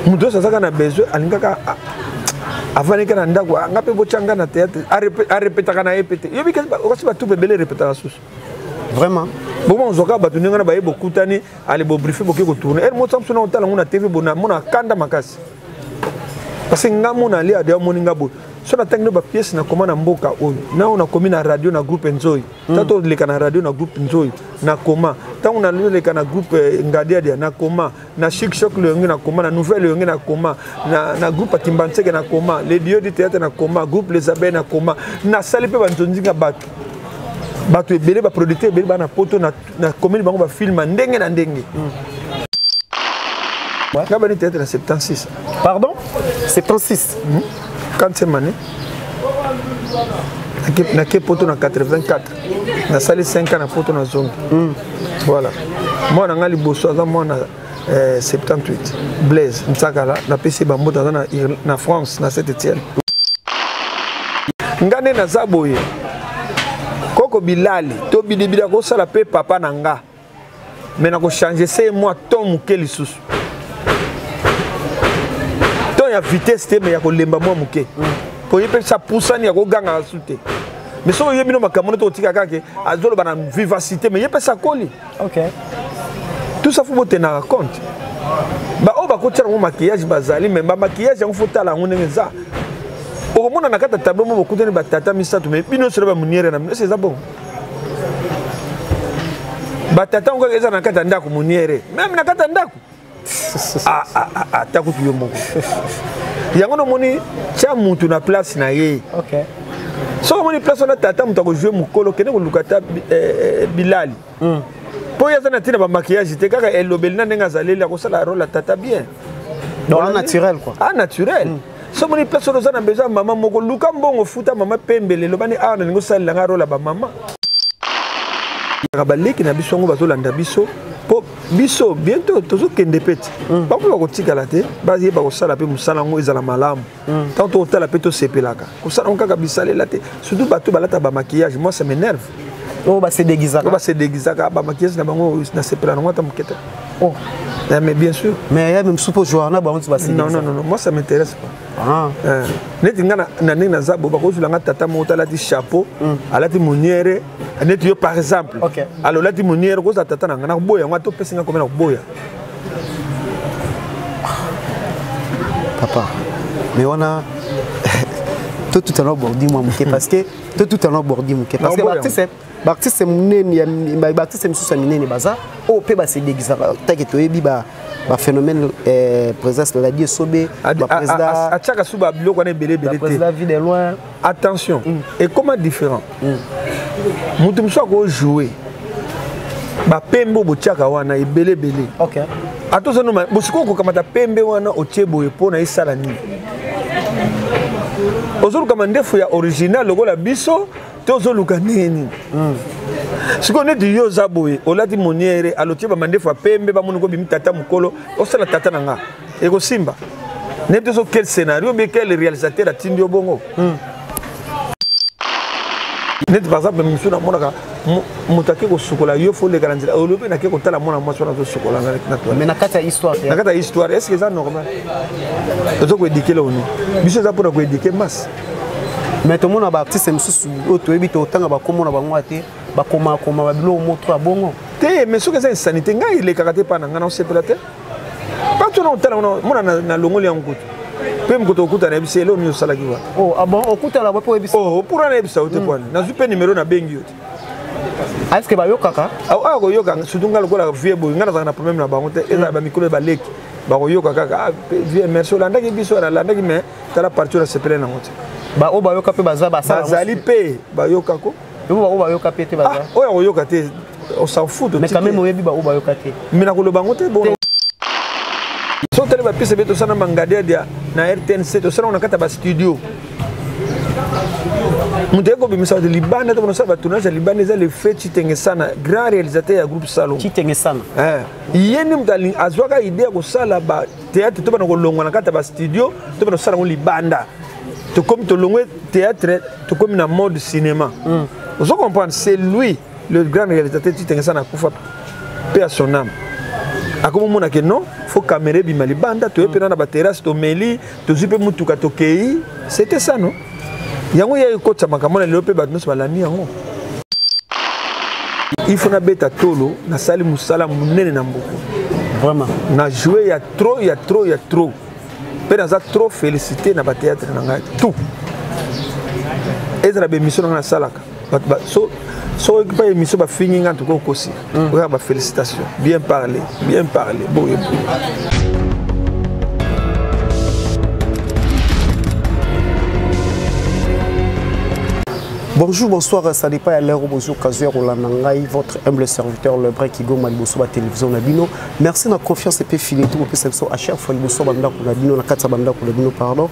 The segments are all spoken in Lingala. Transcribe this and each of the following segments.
muto sasa na besoin alingaka avant que ndako ngape bochanga na théâtre a répéter kana répéter yo bika aussi ba tout bebele répéter la sauce vraiment bon on zoka ba tuninga na ba yebo kutani ali bo briefer boke ko tourner et mo samsona on tala ngona TV bona mona kanda makasi parce que ngamona ali ade moninga bo so na tangi ba pièce na koma na mboka oyo na on a commis na radio na groupe Nzoy tato leka na radio na groupe Nzoy na koma tango na leka na groupe Ngadia na koma na Chic Choc le na koma na Nouvelle le na koma na groupe Timbanseke na koma les dieux du théâtre na koma groupe Les Abeilles na koma na salipe ba nzonzinga bato ebele ba producteur ebele ba na poto na commune bango ba film ndenge na ndenge ngaba ni théâtre na 76 pardon 76 quand c'est mané na ke poto na 84 na sali 5 ans na poto na zongi voilà moi na ngali bosso za moi na 78 Blaise Ntsakala na PC bambota na France na Saint-Étienne ngane na zaboye koko bilali to bidibida ko sala pe papa na nga mais na ko changer c'est moi tom keli susu to ya vitesse te mais ya ko lemba moi muke po yepe sa poussani ya ko ganga asute mais so yebi no makamono to tika kake azolo bana vivacité mais yepe sa koli OK tout ça faut boter na compte ba o ba ko tira mo maquillage bazali mais ba maquillage on faut tala ngone za o mona na kata tableau mo bokutani ba tata misato mais bino sera ba muniere na c'est ça bon ba tata ngo eza na kata ndako muniere même na kata ndako taku tuyo moko yango no moni cha mutu na place na ye OK so moni place na tata mutu ko jouer mukolo kene ko lukata bilali po ya sana tina ba maquillage te kaka elobeli na ndenga zalela ko sala rôle tata bien donc naturel quoi naturel so moni place no sana besoin maman moko luka mbongo futa mama pembele lobani na ningo sala nga rôle ba maman kabaleki na biso ngo bazolanda biso po biso bientôt tozo kende peti ba ko tikala te bazi ba ko sala pe musala ngo ezala malamu tant to tala pe to sepelaka ko sala on kaka bisalela te surtout bato balata ba maquillage moi ça m'énerve oh ba se déguisaka ba maquillage na bango na sepela ngo ta muketa oh mais bien sûr mais il y a même soupe journal ba on se passe non moi ça m'intéresse pas net ngana na ninga zabo ba ko zulanga tata mo tala ti chapeau alati muniere net yo par exemple alors lati muniere ko za tata na ngana boya ngo to pesinga ko mena boya papa mais on a tout à l'heure bordi moi parce que tout à l'heure bordi parce que l'artiste c'est mususu minene baza o pe ba se déguisaka take to yebi ba phénomène présence de la die sobe président a chaka suba biloko na belé président vie de loin attention et comment différent mutu muso ko jouer ba pembo bo chaka wana ebele belé OK attention no bosiko ko kamata pembe wana o chebo epona isala ni ozolu kama ndefu ya original lokola biso tozoluka nini siko neti yo zaboye olati moniere alotie ba mandefu pembe ba monoko bimi tata mukolo osala tata nanga eko simba neti so quel scénario mais quel réalisateur atindi obongo neti par exemple monsieur na monaka mutake ko sukola yo fo le garanzela olobe na ke ko tala mona mwaso na zo sukola na to mais na kata histoire est-ce que ça normal to ko éduquer là oni biso za pour ko éduquer masse mais tout le monde a artiste mususu oto ebi to tanga ba komona ba ngwate ba koma ba bilo moto abongo te mais ce que c'est sanité ngai le karaté pa na ngana sepela te pas tout non tala mona na longoli yankutu pe mkoto okuta na bisi elo ni osala kiwa oh ah bon okuta la po ebisi oh pour na ebisa ote kwa na zupe numéro na bengi yote est-ce que ba yokaka ah ko yoka surtout ngalo ko la vie bo ngana na problème na bango te eza ba mikolo ba leki ba ko yoka kaka vie merci olanda ki biso na landa ki mais tala partir na sepela na ngote ba o ba yoka pe baza ba sala bazali pe ba yoka ko o ba yoka pe te baza o yoka te on s'en fout mais quand même oyebi ba o ba yoka te mina ko lo bango te bon so tele ba pise beto sana mangadia dia na RTNC to sana on kata ba studio muteko bimisa de libanda to ça ba tournage libanda za le fait Chitenge Sana grand réalisateur ya groupe Salon Chitenge Sana yeni mtali azwaka idea ko sala ba théâtre to ba ko longwa na kata ba studio to ba sala libanda to comme to longwe théâtre to comme na mode cinéma vous comprenez c'est lui le grand réalisateur Chitenge Sana kufa paix à son âme Akomo mona que non, faut caméra bimali banda, tu es pendant la terrasse, tu meli, tu zupe mutuka tokei, c'était ça non? Yango ya ko tsa makamona le pe batno sa balani yango. Il faut na beta tolo na sali musala munene na mboko. Vraiment. Na jouer il y a trop. Pe na za trop félicité na ba théâtre na ngai tout. Ezra be mission na salaka. So pas émission ba fini ngant ko kosi. Ba félicitations. Bien parlé. Beau. Bonjour, bonsoir, ça n'est pas à l'heure où vous avez votre humble serviteur, le vrai qui gomme à la télévision Nabino. Merci de la confiance et puis filer tout, à chaque fois pardon.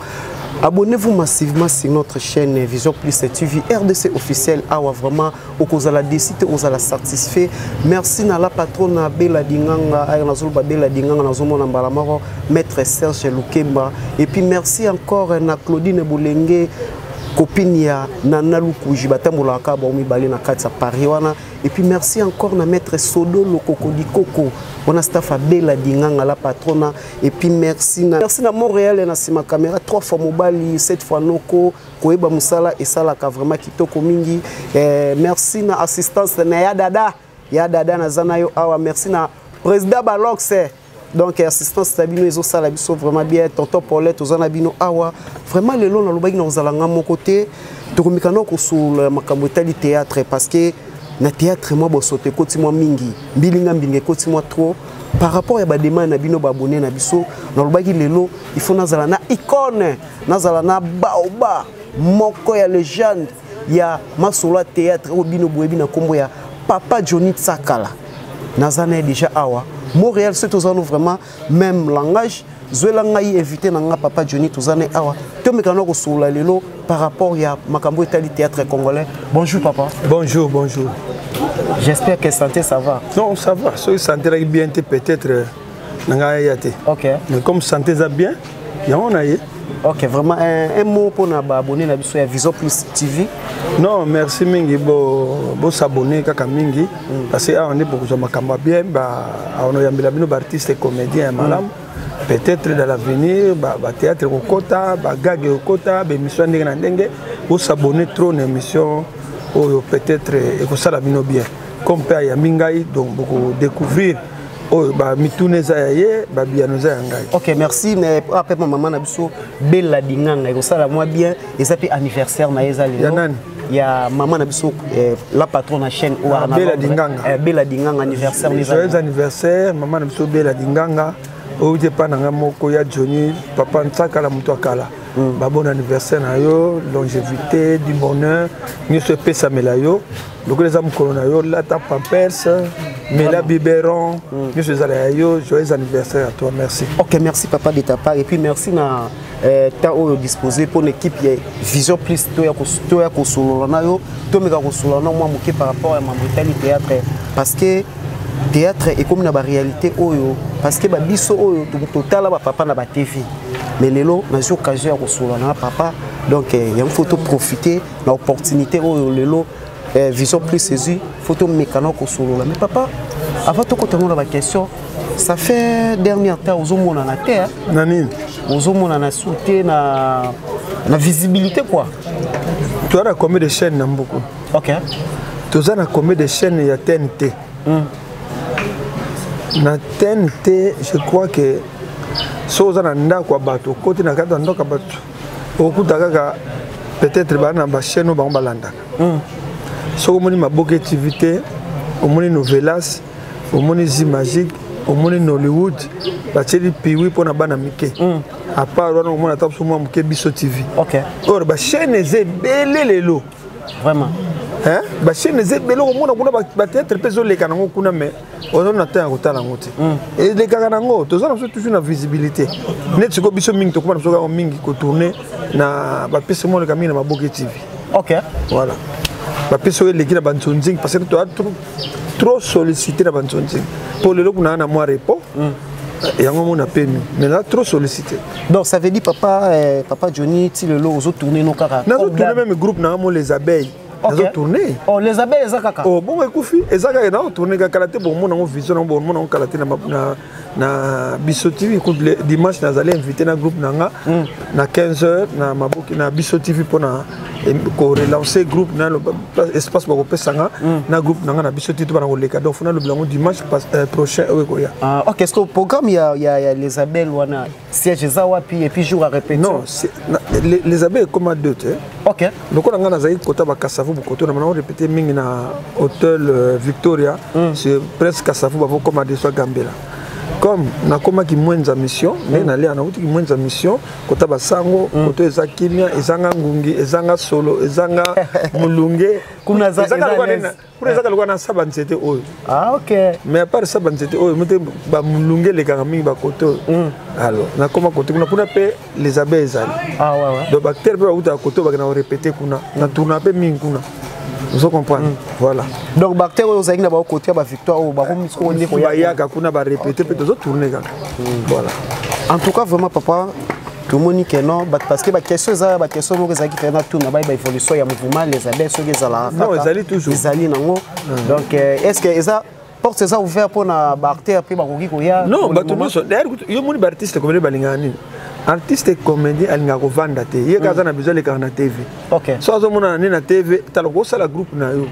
Abonnez-vous massivement sur notre chaîne Vision Plus TV RDC officiel. Awa vraiment au cause la décide aux la satisfait. Merci à la patronne Bella Dinganga, à Bella Dinganga, maître Serge Lukemba. Et puis merci encore à Claudine Boulenge. Copine ya Nana Lukuji batambola ka ba mibale na kati ya Paris wana. Et puis merci encore na maître Sodo Lokoko Dikoko on a staff à Bella Dinganga la patrona. Et puis merci na Montréal et na sima caméra 3 fois mobali 7 fois noko koeba musala et sala ka vraiment kitoko mingi. Merci na assistance na ya dada na zanayo awa. Merci na président Balox. Donc assistance Sabino Ezo Salabiso vraiment bien tonton Paulette Ozana Bino awa vraiment les longs na lobaki na zalanga mon côté tokomikana ko sur makambo tali théâtre parce que na théâtre moi bo sauter koti moi mingi mbilinga koti moi trop par rapport à ba demande na bino ba abonné na biso na lobaki lelo il faut nazala na icône nazala na baoba moko ya légende ya masolo théâtre o bino boyebi na kombo ya Papa Johnny Tsakala nazana déjà awa Montréal, c'est tous vraiment même langage. Je vais inviter Papa Johnny Touzane Awa. Tu me connais sur la lelo par rapport à Makambo Italie théâtre congolais. Bonjour papa. Bonjour. J'espère que santé ça va. Non, ça va. Si santé va bien peut-être OK. Mais comme santé va bien, il y a on a eu. OK, vraiment un mot pour nous abonner à la Vision Plus TV. Non, merci mingi bo s'abonner kaka mingi parce que on est beaucoup de makamba bien on a yambila bino artistes et comédiens malam peut-être dans l'avenir théâtre au kota gag au kota émission ndenge bo s'abonner trop une émission peut-être et que ça la bino bien comme père ya mingai donc beaucoup découvrir OK, merci. Mais après maman na biso Bella Dinganga et ça la moi bien et ça puis anniversaire na ezali. Il y a maman na biso la patronne na chaîne ou Bella Dinganga. Bella Dinganga anniversaire les joyeux anniversaire maman na biso Bella Dinganga. O je pa nanga moko ya Johnny papa Ntsakala muto akala. Bon anniversaire na yo, longévité, du bonheur, nous se pesa melayo. Donc les hommes colonayo, la ta pampers, mela biberon, nous se zalayo, joyeux anniversaire à toi, merci. OK, merci papa de ta part et puis merci na temps disposé pour l'équipe Vision Plus to ya kosolona yo, to meka kosolona moi moké par rapport à ma Bretagne théâtre parce que théâtre est comme na réalité oyo parce que ba biso oyo total ba papa na ba TV mais lelo na occasion ya kosolana papa donc il y a une photo profiter na opportunité oyo lelo Vision Plus saisi photo mécano kosolana mais papa avant to kotango na ba question ça fait dernier temps aux hommes na terre nani aux hommes na sauté na visibilité quoi tu as combien de chaînes na beaucoup OK tu as combien de chaînes ya TNT na TNT je crois que soza na ndako bato côté na kata ndoka bato okuta kaka peut-être bana ba chaîne ba balanda so moni maboke activité omoni novelas omoni Zimagique omoni Nollywood bateli piwi pona bana mike à part wana omona tapu mo mke biso TV OK or ba chaîne ze belé lelo vraiment hein ba chaîne ze belé omona kuna ba théâtre peso le kanango kuna mais on a temps à ngoti et les kanango to ça toujours na visibilité net siko biso mingi to kuma biso mingi ko tourner na ba peso mo le kamina maboke TV OK voilà ba peso le kina banzonzing parce que tu as trop sollicité na banzonzing pour le loku na moi repos et on a permis mais là trop sollicité donc ça veut dire papa Johnny ti le lo ozo tourner no kaka na tourner même groupe na mo les abeilles nazo tourner. Oh les abeilles eza kaka. Oh bon ekufi ezaka na tourner kaka te bon mon vision bon mon kala te na Bisso TV dimanche nazali invité na groupe nanga na 15h na maboki na Bisso TV pona ko relancer groupe na espace ba ko pesanga na groupe nanga na Bisso TV bana ko leka donc fona le blanc dimanche prochain ko ya. Ah OK, est-ce que au programme il y a les abeilles wana siège za wapi et puis jour à répéter. Non, les abeilles comme deux tu. OK. Donc on a nazali kota ba Kasavu koto na on répéter mingi na hôtel Victoria c'est presque Kasavu ba comme de soit Gambela. Comme nakoma ki mwenza mission mais nali ana uti ki mwenza mission kota basango koto eza kimia ezanga ngungi ezanga solo ezanga mulunge kuna za ezanga lokwa na saba nzete oyo. Ah OK. Mais à part saba nzete oyo mute ba mulunge le kanga ba koto alors nakoma koto kuna pe les abeilles ezali. Ah ouais. Donc bactère pe uta koto ba na répéter kuna na tourna pe mingi kuna. Vous comprenez? Voilà. Donc bactère aux aignes là-bas au côté ba victoire au barom misco on est ko ya ka kuna ba répéter peut être tourner kaka. Voilà. En tout cas vraiment papa tout le monde que non parce que ba question ça ba question mo que fait na tout na ba évolution ya mouvement les abeilles ceux qui là. Non, ils allaient toujours. Ils allaient nango. Donc est-ce que ça porte ça ouvert pour na bactère puis ba koki ko ya. Non, ba tout monde d'ailleurs yo moni ba artiste comme les balingani. Artiste et comédien alinga ko vanda te ye kaza na besoin le kana TV. OK. So azo mona na TV taloko sala groupe na yo.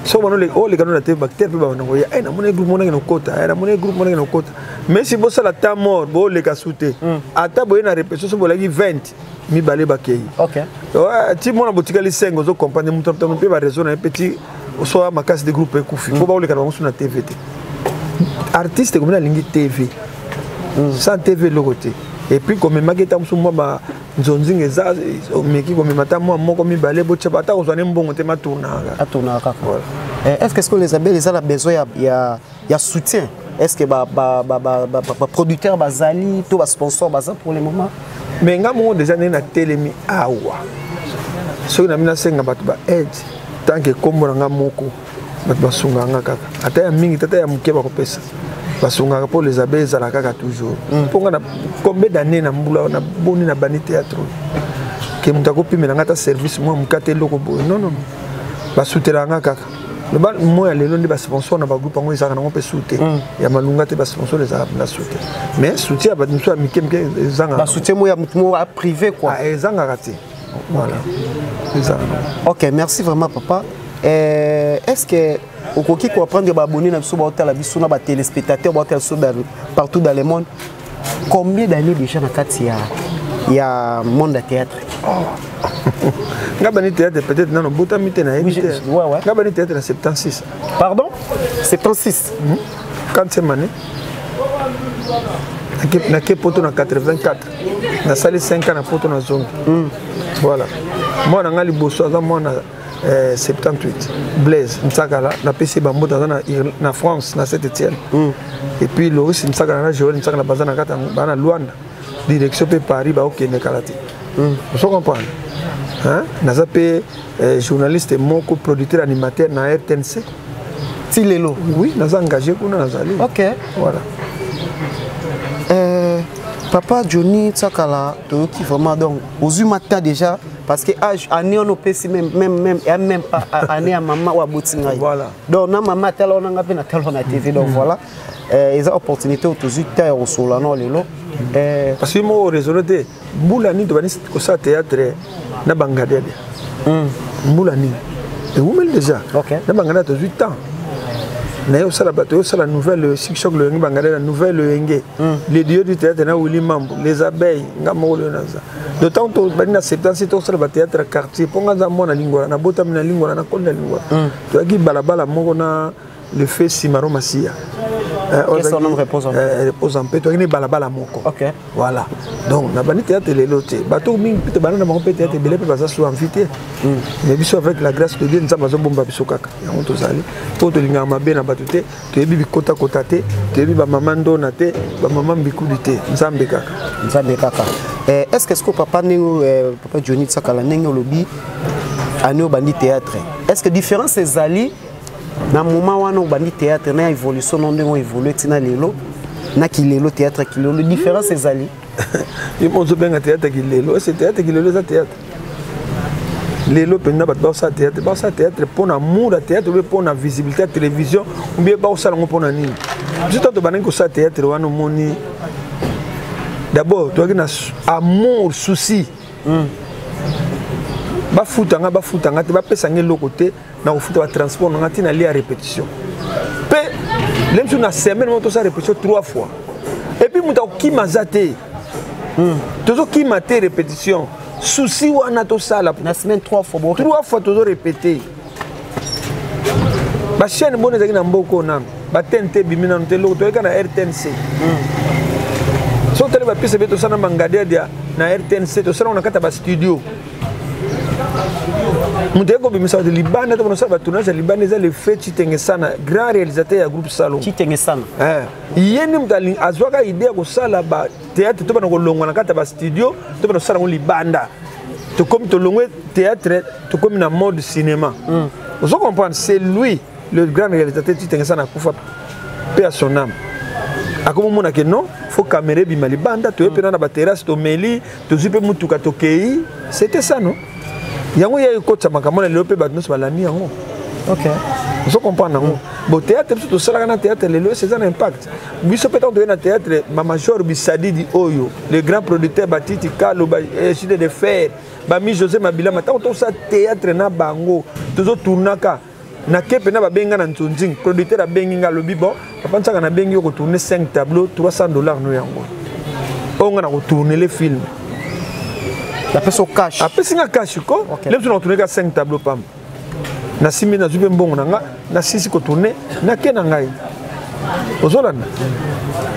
So bano le o le kana na TV bactère pe ba na ko ya na mona groupe mona na kota na mona groupe mona na kota. Mais si bo sala ta mort bo le ka souté. Ata bo na répétition so bo la 20 mi balé bakei. OK. Ti mona botika li 5 zo comprendre muto pe ba raison na petit so ma casse de groupe ekufi. Ko ba o le kana na TV te. Artiste comme na lingi TV. Sans TV le côté. Et puis comme mageta musuma ba nzonzinga eza meki comme mata moi moko mi balé boche bata ozane mbongo te matuna kaka. Est-ce que les abeilles ils ont besoin ya soutien? Est-ce que ba producteur bazali to ba sponsor baza pour le moment? Mais nga mo déjà na telemi awa. So na mina senga batu ba aide tant que kombo nga moko batu basunga nga kaka. Ata ya mingi tata ya mukeba ko pesa. Basunga pour les abeilles za la kaka toujours. Pour nga combien d'années na mbula na boni na bani théâtre. Que mutako pimela ngata service moi mukate loko bo. Non. Basutela nga kaka. Le bal moi lelo ndi ba sponsor na ba groupe ngo izaka na ngo pe souté. Ya malunga te ba sponsor les arabes na souté. Mais soutien ba nso amike mke zanga. Ba soutien moi ya mutu mo privé quoi. Ah ezanga kati. Voilà. Ezanga. OK, merci vraiment papa. Est-ce que au coquille qu'on apprend de abonner na biso ba hôtel la biso na ba téléspectateurs ba hôtel partout dans le monde. Combien d'années déjà na kati ya monde de théâtre? Ngabani théâtre peut-être non bota mité na ouais. Ngabani théâtre na 76. Pardon? 76. Quand c'est mané. Na ke poto na 84. Na sali 5 ans na poto na zone. Voilà. Moi na ngali bosso za moi na 78 Blaise Msakala na PC Bambo na France na Saint-Étienne et puis Loris Msakala na Joël Msakala bazana kata bana Luanda direction pe Paris ba okende kalati vous comprenez hein naza pe journaliste moko producteur animateur na RTNC Tilelo oui naza engagé kuna nazali OK voilà papa Johnny Msakala to qui vraiment donc aux matin déjà parce que âge année on peut même pas année à maman ou à Botinga. Voilà. Donc na maman tel on a na tel on a TV donc voilà. Ils ont opportunité autour terre au sol là non lelo. Parce que moi raisonner Boulani to bani ko sa théâtre na Bangladesh. Boulani. Et vous même déjà. OK. Na Bangladesh 8 ans. Na yo sala bato yo sala nouvelle Sikshok le Bangladesh la nouvelle Enge. Les dieux du théâtre na Willy Mambo, les abeilles ngamo le naza. D'autant que bani na 77 to sala théâtre quartier ponga za mona lingora na bota mina lingora na konda lingora. To aki balabala moko na le fait Simaro Masia. Qu'est-ce qu'on repose en paix? Repose en paix. Tu as balabala moko. OK. Voilà. Donc, na bani théâtre les lotés. Bateau ming peut banana mon théâtre belé peut passer sur invité. Mais biso avec la grâce de Dieu nous avons bomba biso kaka. Ya on to sali. Pour te linga mabe na batute, tu ebi bikota kota te, tu ebi ba maman dona te, ba maman bikudi te. Nzambe kaka. Nzambe kaka. Est-ce que papa nengo papa Johnny Msakala nengo lobi ano bandi théâtre. Est-ce que différence ezali na moment wana bandi théâtre na évolution non ndenge évoluer tina lelo na kilelo théâtre kilelo différence ezali il monte bien théâtre kilelo c'est théâtre kilelo ça théâtre Les lots pendant ça théâtre pour l'amour à théâtre ou pour la visibilité à télévision ou bien pas au salon pour nani. Je t'entends parler que ça théâtre ou non moni. D'abord tu as amour souci. Ba foutanga tu vas passer ngelo côté na au foot va transport na tina li à répétition. Pe même sur na semaine on ça répétition 3 fois. Et puis muta ki mazate. Toujours qui mate répétition. Souci ou anato sala la semaine 3 fois. 3 fois toujours répéter. Ba chaîne bonne ezaki na mboko na ba TNT bimina ntelo to eka na RTNC. So tele ba pise beto sana mangade dia na RTNC to sana onakata ba studio. Muteko bimisa de Libane to bonosa ba tournage Libane za le fait Chitenge Sana grand réalisateur ya groupe Salon. Chitenge Sana. Yeni mutali azwaka idea ko sala ba théâtre to bana ko longwa na kata ba studio to bana sala ko libanda. To comme to longwe théâtre to comme na mode cinéma. Vous comprenez, c'est lui le grand réalisateur Chitenge Sana kufa paix à son âme. Akomo mona ke non, faut caméra bima libanda to epena na ba terrasse to meli to zipe mutuka to kei, c'était ça non? Yango ya ekota makamona lelo pe batno balami yango. OK. Vous comprenez non? Bon théâtre tout ça na théâtre lelo c'est un impact. Biso peut on na théâtre ma major Bisadi di Oyo, le grand producteur Batiti Kalo ba Chide de Fer, ba mi José Mabila mata on ça théâtre na bango, toujours tournaka na kepe na ba benga na ntonjing, producteur a benga lobi bon, papa nsaka na bengi ko tourner 5 tableaux, $300 no yango. On a retourner les films. Après son cash. Après c'est un cash quoi. Même si on tourne 5 tableaux pam. Na simi na zube mbongo nanga na sisi ko tourner na ke na ngai. Ozolana.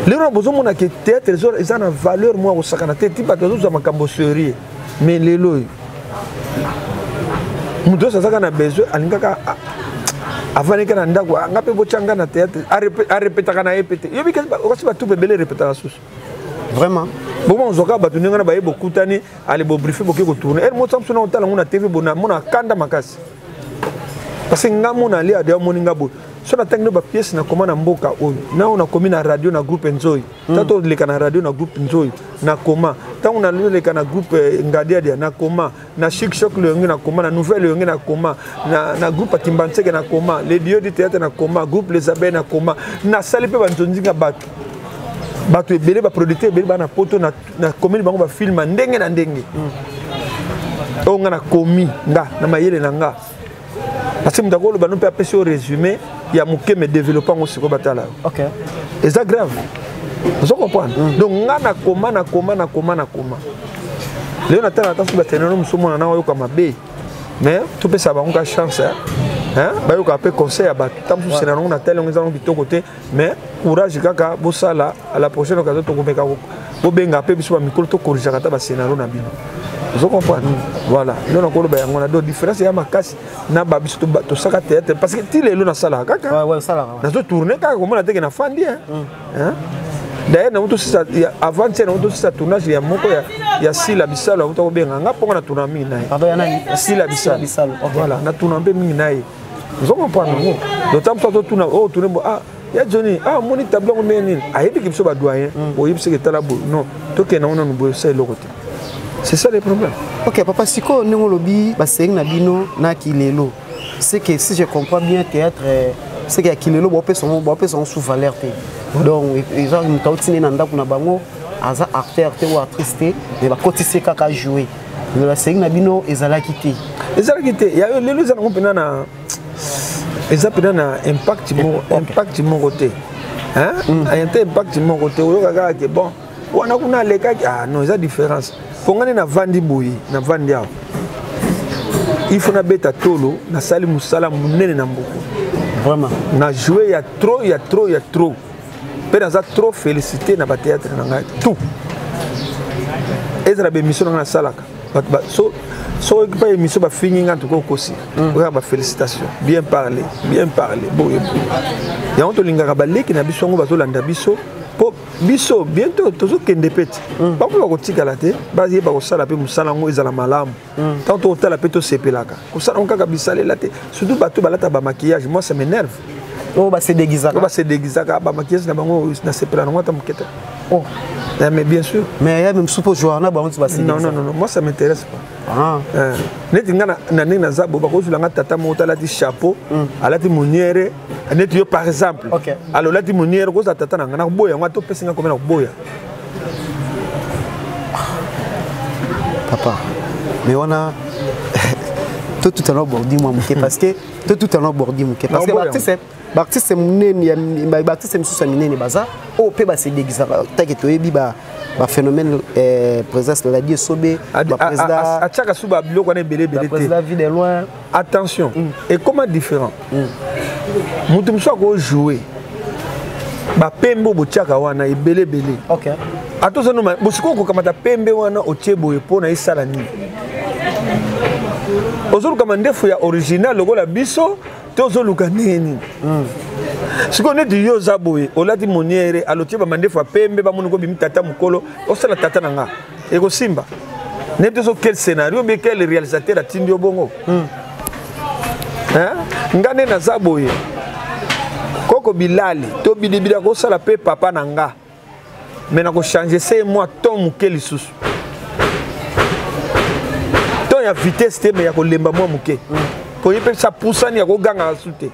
Lero bozo mona ke théâtre ils ont une valeur moi au sakana tête ba tozo za makambo sérieux. Mais lelo. Mudo sa sakana besoin alingaka avant que nanda ko ngape bochanga na théâtre a répéter kana répéter. Yo bika okasi ba tout bebele répéter la sauce. Vraiment. Bon on zoka batu ninga na baye bokutani ali bo briefer boke ko tourner er mo samso na otala ngona TV bona mona kanda makasi parce que ngamo na lia de moninga bo so na tangi ba pièce na koma na mboka oyo na ona komi na radio na groupe Nzoy tato leka na radio na groupe Nzoy na koma tangu na leka na groupe Ngadia na koma na Chic Choc le na koma na Nouvelle le na koma na groupe Timbanseke na koma les dieux du théâtre na koma groupe Les Abeilles na koma na salipe banzonzinga batu bato ebele ba producteur ebele bana poto na commune bango ba film ndenge na ndenge onga na komi nga na mayele na nga parce que mdakolo bano pe apesi au résumé ya muke me développant aussi ko batala. OK. Et ça grave. Vous comprenez? Donc nga na koma Léo na tala tasu ba teneno musomo na yo kama be mais tout peut ça bango ka chance hein ba yo ka pe conseil ya ba tamsu sena na tele ngeza no bitoko te mais courage kaka bosala à la prochaine occasion to komeka bo benga pe biso ba mikolo to corriger kata ba scénario na bino. Vous comprenez? Voilà, nous on a une autre différence, il y a ma casse na ba biso to saka théâtre parce que ti lelo na sala kaka. Ouais, sala. Na zo tourner kaka comme na teke na fandi hein. D'ailleurs na muto ça avant c'est na muto ça tournage ya moko ya Sila Bisalo muto ko benga nga ponga na tourna mingi nayi. Pardon ya nani? Sila Bisalo. Voilà, na tourna mpe mingi nayi. Vous comprenez? D'autant que to tourna tourner ah ya Johnny moni tableau ko menini ayebi ki biso ba doyen o yebise ke tala bo non to ke na ona no bo ça lokote. C'est ça le problème. OK, papa siko ningo lobi ba seng na bino na kilelo. C'est que si je comprends bien théâtre c'est que kilelo bo pe son sous valeur té. Donc ils ont une tautine na ndako na bango aza acteur té ou actrice té mais ba kotise kaka jouer. Mais ba seng na bino ezala kité. Ezala kité ya lelo za ngopena na ezapena na impact mon côté. Hein? Impact mon côté o kaka ke bon. Wana kuna leka non eza différence. Pongane na vandi boyi na vandi yao il faut na beta tolo na sali musala munene na mboko vraiment na jouer il y a trop pe na za trop félicité na ba théâtre na ngai tout ezra be mission na salaka so pas émission ba fini ngant ko kosi oya ba félicitations bien parlé boye ya on to lingaka ba leki na biso ngo ba to landa biso po biso bientôt toujours kende peti ba ko kotika la te bazi ba ko sala pe musala ngo ezala malamu tant to tala pe to sepelaka ko sala on kaka bisale la te surtout bato balata ba maquillage moi ça m'énerve Oh, bah c'est déguisé. Oh, bah c'est déguisé. Bah maquillage na bango na sepela na ngata muketa. Oh. Mais bien sûr. Mais il y a même soupe joana bah on se passe. Non, moi ça m'intéresse pas. Ah. Neti ngana na nena zabo ba ko zulanga tata mota la di chapeau, ala ti muniere, neti yo par exemple. OK. Alors la ti muniere ko za tata na ngana boya ngato pesinga ko mena boya. Papa. Mais on a tout à l'heure bordi moi parce que tout à l'heure bordi parce que l'artiste l'artiste sous minene baza o pe ba se déguisa ta ke toyebi ba phénomène présence la die sobe ba président a chaka suba biloko na belé belé président vie de loin attention et comment différent mutu mso ko jouer ba pembo bo chaka wana e belé belé. OK. Attention no bosiko ko kamata pembe wana o chebo e pona isala ni ozolu kama ndefu ya original lokola biso te ozolu kaneni siko neti yo zaboye olati moniere alotie ba mandefu ya pembe ba monoko bimi tata mukolo osala tata nanga eko simba neti so quel scénario mais quel réalisateur atindi obongo ngane na zaboye koko bilali to bidibida ko sala pe papa nanga mais na ko changer c'est moi ton mukeli susu ya vitesse te mais ya ko lemba moi muke po yepe sa poussani ya ko ganga asute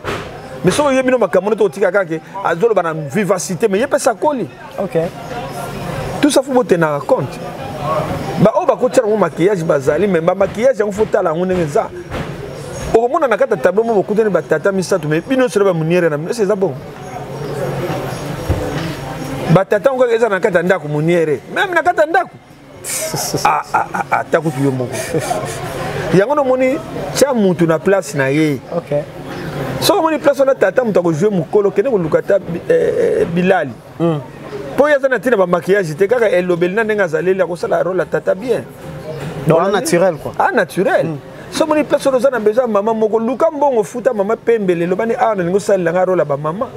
mais so yebi no makamono to tika kake azolo bana vivacité mais yepe sa koli. OK. Tout ça faut boter na compte ba o ba ko tira mo maquillage bazali mais ba maquillage en faut tala ngone za o mona na kata tableau mo kuteni ba tata misatu mais bino sera ba muniere na c'est ça bon ba tata ngo eza na kata ndako muniere même na kata ndako taku tuyo moko yango no moni cha mutu na place na ye. OK. So moni place na tata mutu ko jouer mukolo kene ko lukata bilali po ya sana tina ba maquillage te kaka elobeli na ndenga zalela ko sala rôle tata bien donc naturel quoi. Naturel. So moni place no sana besoin mama moko luka mbongo futa mama pembele lobani na ngo sala nga rôle ba mama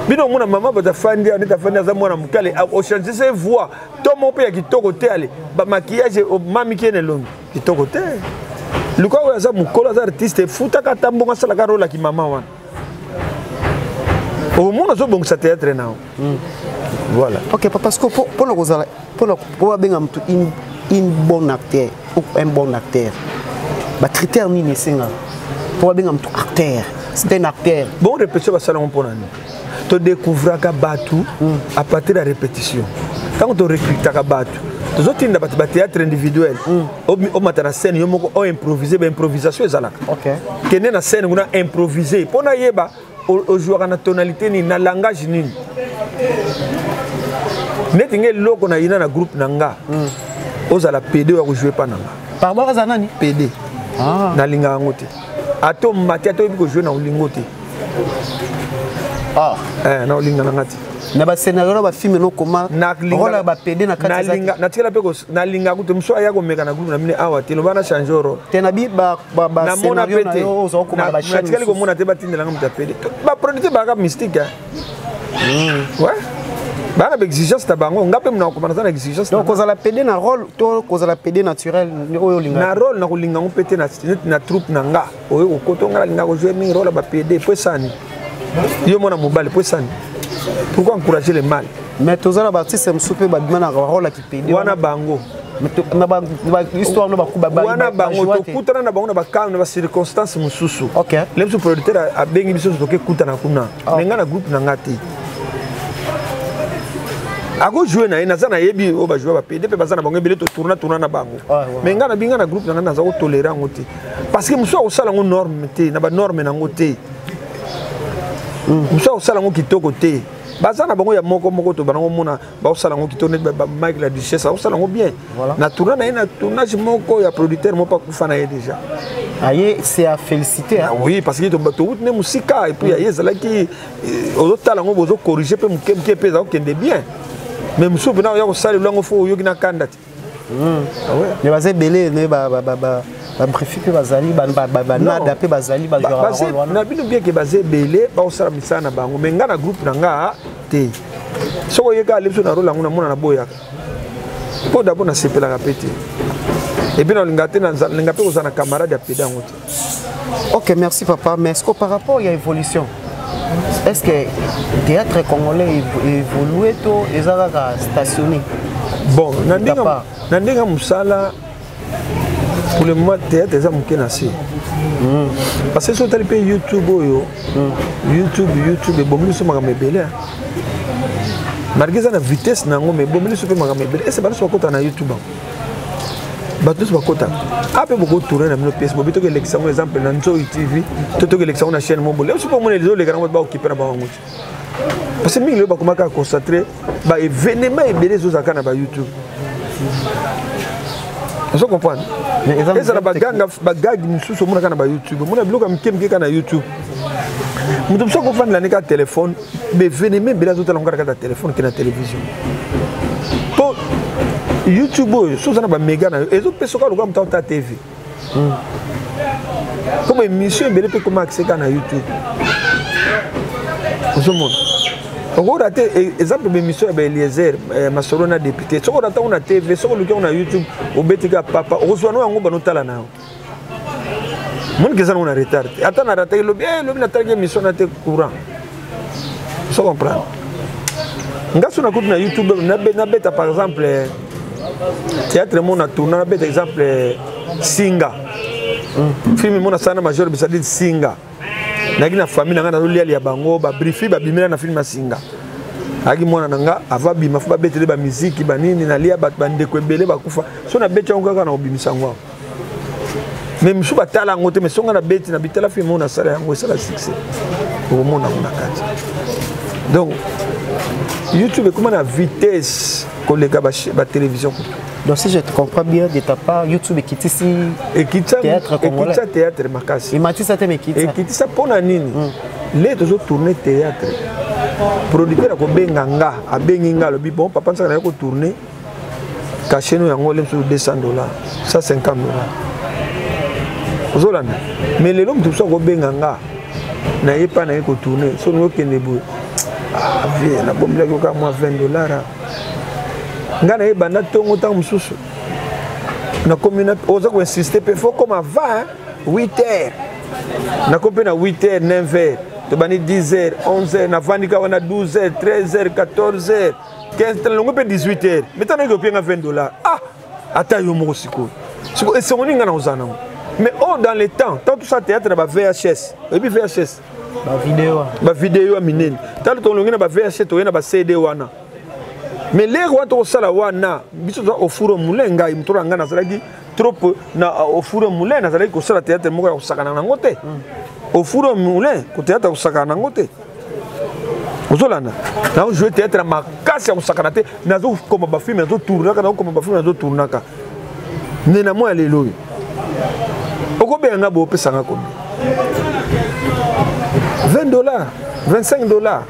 bino mona mama bata fandi aneta fandi za mwana mukale o changer ses voix to mon pe ya kitoko te ale ba maquillage o mami kene longi kitoko te luka wa za mukolo za artiste futa ka tambonga sala ka rola ki mama wana o mona zo bongisa théâtre nao. Voilà. OK papa parce que pour kozala pour benga mtu une bonne acteur ou un bon acteur ba critère ni nesenga pour benga mtu acteur c'est un acteur bon répétition ba sala on nani to découvrir ka batu à partir de la répétition quand on recrute ka batu to tinda ba théâtre individuel o matana scène yo moko o improviser ba improvisation ezalaka. OK. Kene na scène nguna improviser pona yeba o jouer na tonalité ni na langage nini netinge loko na ina na groupe nanga ozala PD wa ko jouer pa nanga par rapport à nani PD na linga ngote ato mati ato bi ko jouer na lingote na olinga na ngati na ba scénario ba film no koma rôle ba PD na kati za na tikela pe ko na linga kuto mso aya ko meka na groupe na mine awa telo bana changer rôle tena bi ba scénario na yo zo koma ba chaîne na tikela ko mona te batindela ngam PD ba producteur ba ka mystique ouais bana ba exigence ta bango ngape mna ko bana exigence donc kozala PD na rôle to kozala PD naturel oyo linga na rôle na ko linga ngo pété na troupe na nga oyo ko to ngala linga ko jouer ni rôle ba PD po sani yo mona mobile po sani. Pourquoi encourager les mal? Mais tous les artistes me soupent ba demana rôle qui PD wana bango na ba histoire no ba kuba ba wana bango to kutana na bango na ba calme na ba circonstances mususu. OK. Les producteurs a bengi biso to ke kutana kuna nenga na groupe na ngati ako jouer na ina sana yebi o ba jouer ba PD pe bazana bango ebele to tourna na bango mais nga na binga na groupe na nga za ko tolérer ngote parce que muso o sala ngo norme te na ba norme na ngote muso o sala ngo kitoko te bazana bango ya moko to bango mona ba o sala ngo kitoko net ba Mike la Duchesse o sala ngo bien na tourna na ina tournage moko ya producteur mo pa kufa na ye déjà aye c'est à féliciter oui parce que to ne musika et puis aye zala ki o tala ngo bozo corriger pe muke pe za okende bien mais muso bina ya ko sala lango fo yoki na kandati ne baze belé ne ba préfet bazali nada pe bazali ba jouer na bino bien que baze belé ba osala misana bango mais nga na groupe na nga te soko yeka lepso na rôle ngona mona na boya po d'abord na sepela ka pété et puis na lingate na linga pe ozana camarade ya pédango te Ok, merci papa. Mais est-ce que par rapport à l'évolution, est-ce que le théâtre congolais évolue ou est stationné? Bon, Nandinga Moussala, pour le moment, le théâtre est un peu. Parce que si on a YouTube, YouTube, et bon, nous sommes à Mébélé. Malgré la vitesse, mais bon, nous sommes à Mébélé. Et c'est pas ce qu'on a YouTube. Bateau sur côté. Après beaucoup tourner dans nos pièces, mais plutôt que l'élection, par exemple, dans Nzo TV, plutôt que l'élection na chaîne mobile. Je sais pas moi les grands vont occuper na bango. Parce que mingi le ba comment ka concentrer, ba événement et belé zo zakana ba YouTube. Vous comprenez? Et ça la baganga bagag ni sous mona kana ba YouTube. Mona bloka mkemke kana YouTube. Mutu so comprendre la neka téléphone, mais événement belé zo tala ngara ka téléphone que na télévision. YouTube, si vous avez un méga, et vous pouvez faire un TV. Comme émission, vous pouvez comment accéder à YouTube. Vous avez exemple d'émission avec Eliezer, Massorona député. Si vous avez une TV, si vous avez un YouTube, vous avez un papa, vous avez un talent. Vous avez un retard. Attends, raté le bien, le bien, une émission courant. Vous comprenez? Vous avez un YouTube, par exemple. Théâtre mon a tourné par exemple Singa. Film mon a sana major bisadi Singa. Nagi na famille nga na lolia ya bango ba briefi ba bimela na film Singa. Agi mona nanga ava bima fa betele ba musique ba nini na lia ba ndeko ebele ba kufa. So na beti ngo kana obimisa ngo. Même sou ba tala ngote mais songa na beti na bitela film mon a sala yango sala succès. Au monde na kati. Donc YouTube est comme la vitesse qu'on les gars la télévision. Donc si je te comprends bien de ta part, YouTube est quitté ici théâtre congolais. Et théâtre makasi. Et Matisse a été quitté. Et quitté ça pour la nini. Les deux tourner théâtre. Producteur a benganga, a benginga le bon papa ça a tourner. Caché nous yango sur $200, $150. Ozolanda. Mais les hommes tout ça ko benganga. Na yepa na ko tourner. So nous kenebo. Na bombe ko ka moi $20. Ngana e banda tongo ta mususu. Na commune oza ko insister pe faut comme avant 8h. Na ko pe na 8h 9h. To bani 10h 11h na vandika wana 12h 13h 14h 15h longo pe 18h. Metana ko pe nga $20. Ah, ata yo mo siko. Siko e songoni ngana ozana. Mais oh dans les temps, tant tout ça théâtre na ba VHS. Et puis VHS ba vidéo a minene talo to longena ba VHS to yena ba CD wana mais les rois to sala wana biso to ofuro mulenga imtora ngana salaki trop na ofuro mulena salaki ko sala théâtre moko ya kusakana na ngote ofuro mulen ko théâtre kusakana na ngote ozolana na jouer théâtre makasi ya kusakana te nazo comme ba film nazo tournaka na comme ba film nazo tournaka nena mo lelo okobe nga bo pesanga ko $20, $25.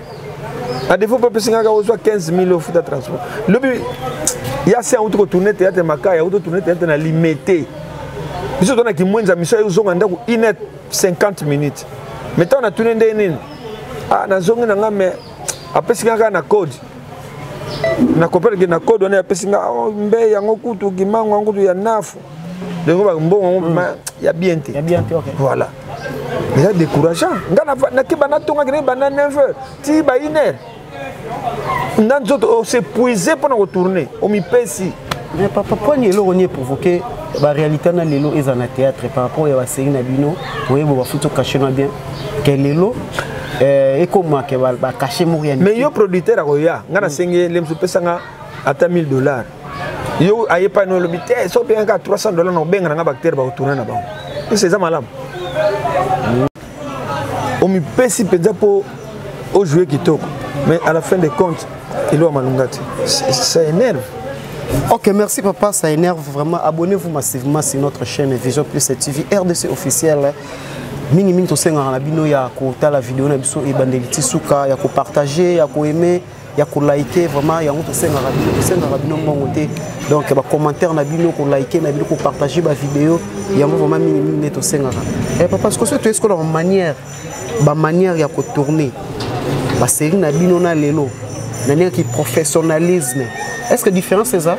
À défaut, peut être 15 000 euros de transport. Le but, il y a un autre tourné théâtre Maka, il y a un autre tourné théâtre limité. Nous avons dit que nous avons 1h50 minutes. Maintenant, on a tourné des nines. Ah, nous avons mais après, il y a un code. Na kopere na code on a pesinga mbe yango kutu gimango yango ya nafu. Donc il y a bien té. Il y a bien té, OK. Voilà. C'est décourageant. On 9h, ti ba 1h. On s'est épuisé pour nous retourner. On m'y pèse. Mais papa, pourquoi on est provoqué la réalité dans les lots et dans le théâtre par rapport à la série Nabino, oui, on va foutre cacher bien que les lots et comment que va cacher mourir. Mais yo producteur à Roya, on a signé les pesanga à $1,000. Yo aye pas no lobité, so bien ka $300 no benga na bactérie ba retourner na ba. C'est ça malade. On me pèse pour jouer qui toque. Mais à la fin des comptes, il doit malungati. Ça énerve. Ok, merci papa, ça énerve vraiment. Abonnez-vous massivement sur notre chaîne Vision Plus TV RDC officiel. Minimum to senga na bino ya ko tala vidéo na biso e bandeliti suka ya ko partager, ya ko aimer, ya ko liker vraiment ya to senga bino mongote. Donc ba commentaire na bino ko liker na bino ko partager ba vidéo ya vraiment minimum to senga. Et papa parce que c'est est-ce que la manière ya ko tourner ba série na bino na lelo na qui professionnalisme. Est-ce que différence c'est ça?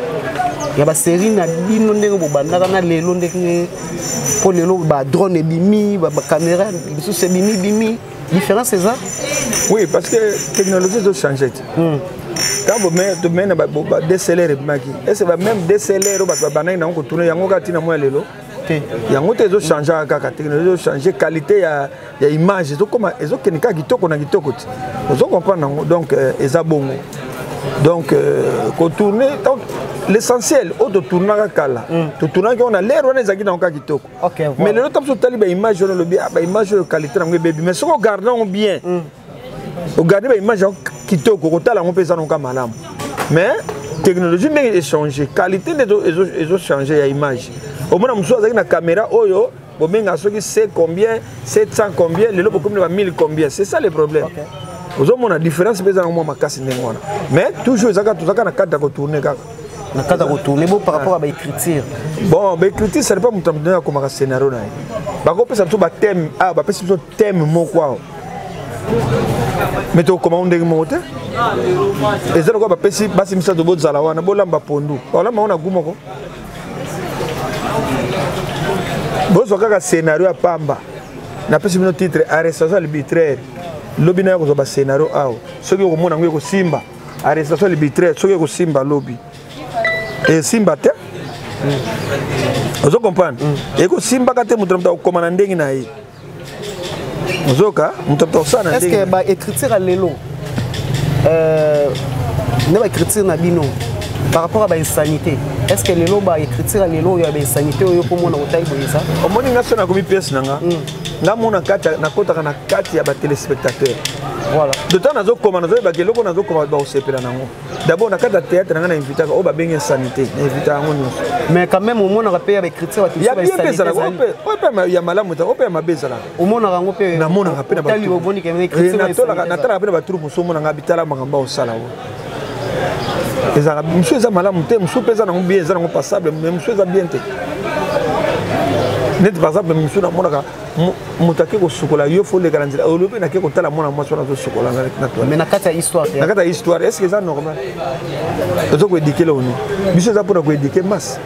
ya ba série na bino ndenge bo bandaka na lelo ndenge pour lelo ba drone et bimi ba caméra biso c'est bimi différence c'est ça. Oui, parce que la technologie doit changer. Quand vous mettez un DSLR, est-ce que même DSLR, vous avez tourné, il y a un petit peu de il y a un petit peu de changement, la technologie changer, la qualité de l'image, ils ont comprendre. Donc, ils ont bon. Donc, l'essentiel, c'est de tourner à Kala. De tourner à l'air, on est dans le kitoko. Mais le temps où tu as l'image, l'image de qualité, mais si on garde bien, on garde l'image kitoko, on peut faire un malam. Mais la technologie a changé, la qualité a changé l'image. Au moins, on a une caméra, on sait combien, 700 combien, les autres 1000 combien. C'est ça le problème. Vous avez une différence, mais toujours, vous avez un cadre de tourner. Na cadre de retourner par rapport à l'écriture. Bon, l'écriture, ce n'est pas comme un scénario. Par contre, c'est un thème, c'est un thème, mais tu comment on dit monter? Et c'est quoi parce que basi misa de bozala wana bolamba pondu. Wala maona gumoko. Bozo kaka scénario à pamba. Na pesi no titre arrestation arbitraire. Lobby na ko ba scénario awo. Soki ko mona ngwe ko simba. Arrestation arbitraire soki ko simba lobby. Et simba te. Vous comprenez? Et ko simba ka te mutra komana ndengi na yi. Est-ce que l'écriture à l'élo, l'écriture na bino par rapport à l'insanité, est-ce que l'élo l'écriture à l'élo il y a l'insanité ou pour moi na taille ça? Au moins na sona comme pièce nanga. Na mona kata na kota na kati ya ba téléspectateurs. Voilà. De temps nazo comment nazo ba keloko nazo comment ba osepela nango. D'abord na kata théâtre nanga na inviter o ba benga sanité, na inviter ngo nyonso. Mais quand même au moins na payer avec écriture ba ya bien pesa la ope ya malamu ta ope ma beza la. Au moins na ngo pe na mona pe na ba. Tali oboni ke écriture na tola na tala pe na ba troupe so mona ngabitala mangamba osala wo. Ezala monsieur eza malamu te, monsieur pesa na ngo bien eza ngo passable, mais monsieur eza bien te. Net par exemple monsieur na mona ka mutake ko sukola yo fo le garantir o lobe na ke ko tala mona mwaso na zo sukola na to. Mais na kata histoire. Na kata histoire, est-ce que ça normal? Ozo ko éduquer là oni. Monsieur za pour ko éduquer masse.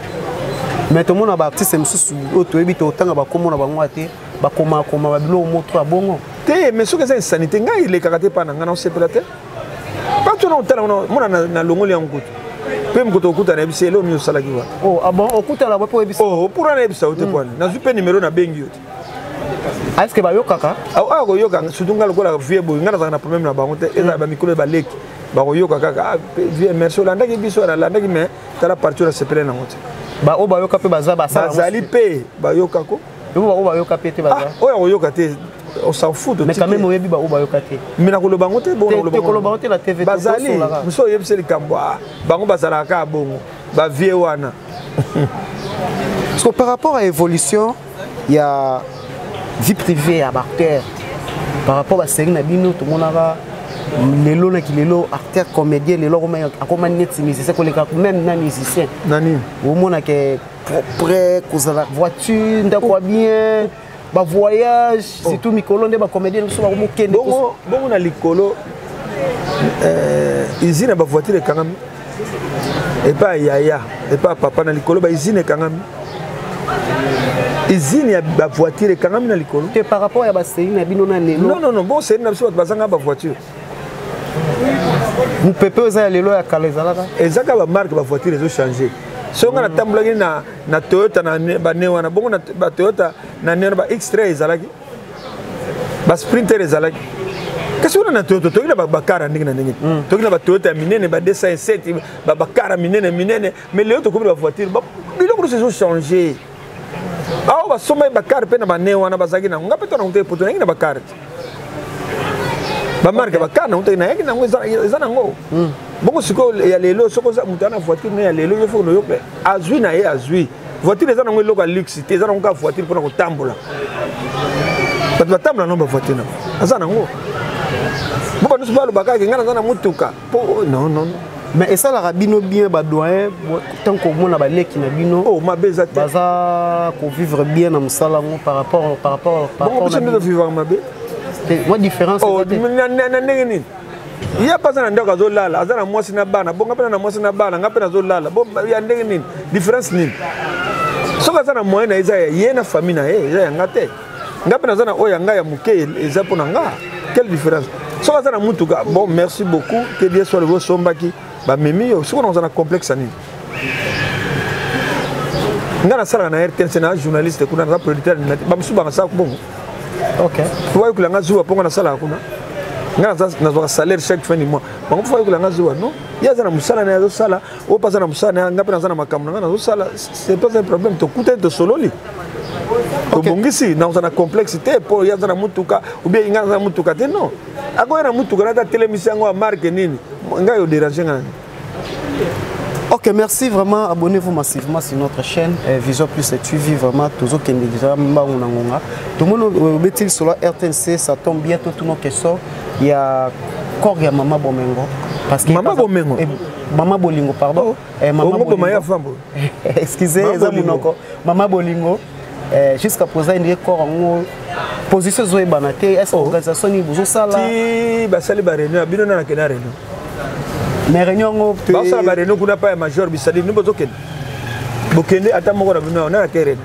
Mais tout le monde a bâti c'est monsieur auto évite autant ba komo na bango ate ba koma ba bilo moto a bongo. Te mais ce que c'est sanité nga il est karaté pa na ngana sepelate. Pas tout non tala mona na longoli en kutu. Pe mkoto okuta na bisi elo nyo salaki wa. Oh ah bon okuta la po ebisi. Oh pour na bisi ote kwa. Na zupe numéro na bengi yote. Est-ce que ba yo kaka? Ah ko yo kaka sudunga lokola vie boy ngana za na problème na bango te eza ba mikolo ba leki. Ba ko yo kaka vie merci landa ki biso na landa ki me tala partir na sepele na ngote. Ba o ba yo kapé baza ba sala. Bazali pe ba yo kako. Yo ba yo kapé te baza. Oh yo kate on s'en fout de. Mais quand même oyebi ba o ba yo kate. Mais na ko lo bango te bon lo bango te la TV bazali muso yebise likambo bango bazala ka bongo ba vie wana. Parce que par rapport à l'évolution, il y a vie privée à acteur. Par rapport à série nabino tout le monde a lelo na kilelo acteur comédien lelo comme net musicien même na musicien. Nani. Au monde que prêt kozala voiture ndako bien ba voyage surtout mikolo nde ba comédien so ba mo kende bongo na likolo usine ba voiture kangami et pas yaya et pas papa na likolo ba usine kangami usine ya ba voiture kangami na likolo te par rapport à ba série na bino na lelo non bon série na biso bazanga ba voiture mu pepe za lelo ya kalezala ezaka ba marque ba voiture ezo changer so nga na tambulaki na Toyota na ba ne wana bongo na ba Toyota na ne ba X3 ezalaki ba Sprinter ezalaki kasi wana na Toyota tokina ba bakara ndingi na ndingi tokina ba Toyota minene ba 207 ba bakara minene mais leo tokomi ba voiture ba biloko se changer aho ba soma ba car pe na ba ne wana bazaki na nga peto na unte poto na ba car ba marque ba car na unte na yaki na ngo ezana ngo bongo siko ya lelo soko za mutana voiture na ya lelo yo foko no yope azui na ye azui voiture ezana ngo loka luxe te ezana ngo voiture pona ko tambola ba tambola no ba voiture na azana ngo boba no sibalo bakaki ngana zana mutuka po non mais ça la rabino bien ba doyen tant qu'on mona ba leki na bino oh ma beza te baza ko vivre bien na musala ngo par rapport bon on peut vivre ma bé moi différence oh na ndenge ni Il y a pas un endroit où là, à la moitié na bana, bon après na moitié na bana, après na zone là, bon il y a une différence ni. Ce que ça na moyen na isa y a une famille na isa ngate. Ngape na zana oya nga ya muke eza pona nga. Quelle différence? Ce que ça na mutuka. Bon merci beaucoup que Dieu soit le vos sombaki. Ba memi yo, ce que nous on a complexe ni. Nga na sala na RTN c'est un journaliste kuna na producteur ba msuba ngasa bon. OK. Faut que la ngazuwa ponga na sala kuna. Nga na salaire chaque fin du mois. Bon faut que la ngazuwa non. Ya zana musala na yazo sala, o pas na musala nga pe na zana makamu nga na sala, c'est pas un problème to kuta to sololi. Obongisi na zana complexité pour ya zana mutuka ou bien nga zana mutuka te non. Akoya na mutuka na ta télémission ngo marque nini. Nga yo déranger nga. Ok, merci vraiment. Abonnez-vous massivement sur notre chaîne Vision Plus et suivi vraiment tous autres candidats. Tout le monde est sur la RTNC, ça tombe bientôt toutes nos questions. Il y a corps de Maman Bomengo. Parce que Maman Bomengo. Maman Bolingo, pardon. Maman Bolingo. Excusez, Maman Bolingo. Jusqu'à présent, il y a corps en position zoé banaté. Est-ce que l'organisation est besoin ça là? Si, bah ça les barrénions, abîme na la réunion. Mais réunion bah ça la réunion qu'on n'a pas major bisali nous besoin que bokende ata moko na bino na terrain.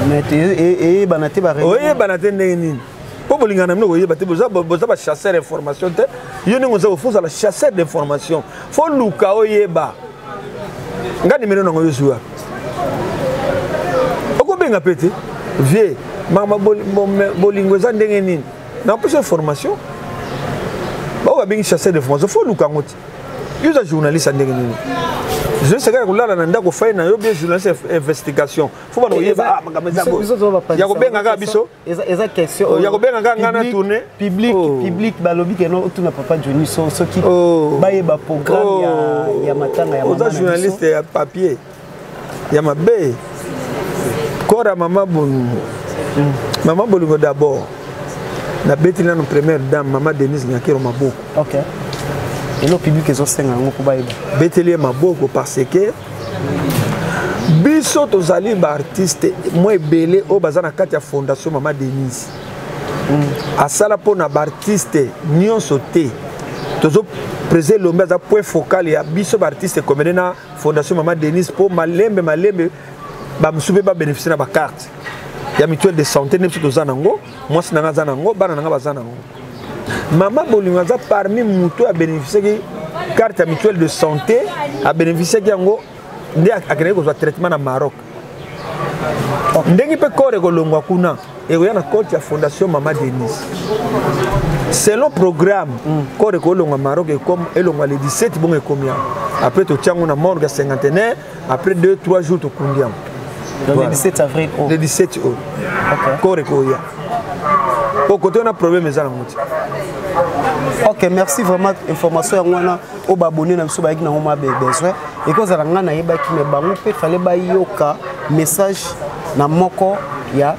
Mais et banaté ba réunion. Oui, banaté nini. Po bolingana mno oye baté boza ba chasseur d'information te. Yo ni ngoza faut ça la chasseur d'information. Faut luka oyeba. Ngani meno na ngoyo zuwa. Oko benga pété. Vie, mama bolingo za ndenge nini. Na plus information. Ba wa bengi chasseur d'information faut luka ngoti. Yo za journaliste ndenge nini. Je sais que là na ndako fa na yo bien journaliste investigation. Faut ba oyeba makameza bo. Ya ko benga ga biso. Eza question. Ya ko benga ga ngana tourner public balobi que non tout na papa Johnny so qui ba yeba programme ya matanga ya mama. Oza journaliste ya papier. Ya mabe. Kora mama Bolingo. Maman Bolingo d'abord. La bête là, notre première dame, maman Denise Nyakero Maboko. Ok. Et le public est aussi un peu plus bête là, Maboko parce que biso tozali ba artiste moi belé au bazana katia fondation maman Denise. Asala pona ba artiste nyon sauté. Tozo préser l'ombe za point focal ya biso ba artiste comme na fondation maman Denise pour malembe ba msube ba bénéficier na ba carte. Ya mutuelle de santé nem so tozanango, moi sinanga zanango, bana nanga bazanango. Maman Bolingo za parmi mutu a bénéficier ki carte mutuelle de santé a bénéficier ki yango ndi akene ko traitement na Maroc. Ndengi pe kore ko longwa kuna e ko yana compte ya fondation Maman Denise. Selon programme kore ko longwa Maroc et comme elongwa le 17 bon e combien. Après to tiango na morgue cinquantenaire, après 2-3 jours to kundiam. Donc le 17 avril. Le 17 août. Ok. Korekoya. Au côté on a problème mais ça la monte. Ok, merci vraiment information ngwana o babonné na biso ba ki na ngoma besoin et ko zala ngana yeba ki me bango pe fallait ba yoka message na moko ya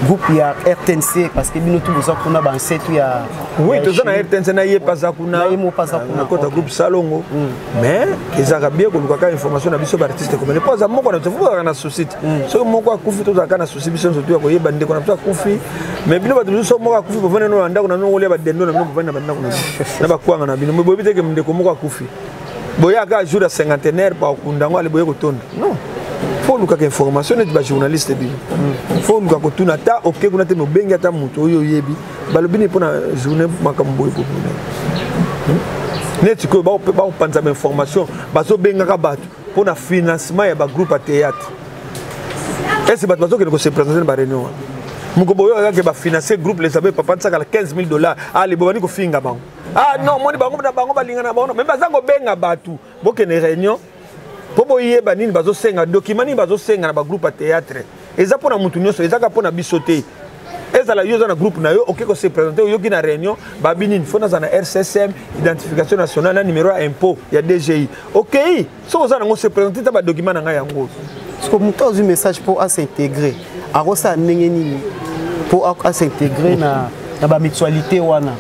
groupe ya RTNC parce que bino tout besoin qu'on a ba setu ya oui to na RTNC na ye pas kuna na mo pas kuna ko ta groupe salongo mais ezaka bien ko luka information na biso ba artiste comme ne pas za moko na to fuka na société so moko akufi to za kana société biso to ko yeba ndeko na to akufi mais bino ba biso moko akufi ko vena no ndako na no le ba dendo na no vena ba ndako na ba kwanga na bino mo bobite ke ndeko moko akufi boya ka jour à cinquantenaire pa kundango ale boye ko tonda non faut luka que information et ba journaliste bi faut luka ko tuna ta ok kuna te mo benga ta muto oyo yebi balobini pona journée makambo ko net ko ba panza information bazo benga ka bato pona financement ya ba groupe à théâtre et c'est bato que se présenter ba réunion muko boyo ka ba financer groupe les abe papa tsaka $15,000 ali bobani ko finga bango ah non moni bango balinga na bango même bazango benga bato bokene réunion Pobo yeba nini bazo senga document nini bazo senga na ba groupe à théâtre eza pona mutu nyonso eza ka pona bisoté eza la yoza na groupe na yo ok ko se présenter yo ki na réunion ba binini fona za na RCSM identification nationale na numéro ya impôt ya DGI ok so oza na ngo se présenter ta ba document na nga yango parce que mutu azu message pour à s'intégrer a rosa ndenge nini pour à s'intégrer na ba mutualité wana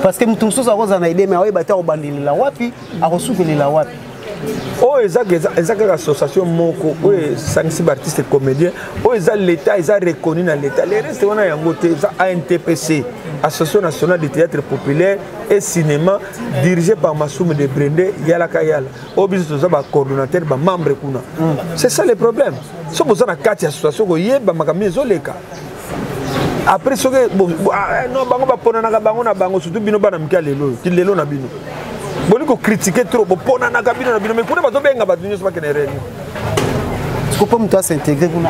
parce que mutu so za rosa na idée mais oyeba ta obandelela wapi a resouvela wapi oyo eza kaka association moko oyo esangisi baartiste et comédien oyo eza l'état eza reconnu na l'état le reste wana yango te eza ANTPC, Association nationale de théâtre populaire et cinéma, dirigée par Massoum de Brendé Yalaka Yala. Au biso toza ba coordonnateur ba membre kuna. C'est ça le problème. So boza na kati association ko yeba makambi ezoleka. Après ce que non bango ba pona na bango na bango surtout bino bana mkia lelo, ti lelo na bino. Boni ko critiquer trop bo pona na bino na bino mais kuna bazo benga ba dunyo so ba kenere. Est-ce qu'on peut s'intégrer pour nous?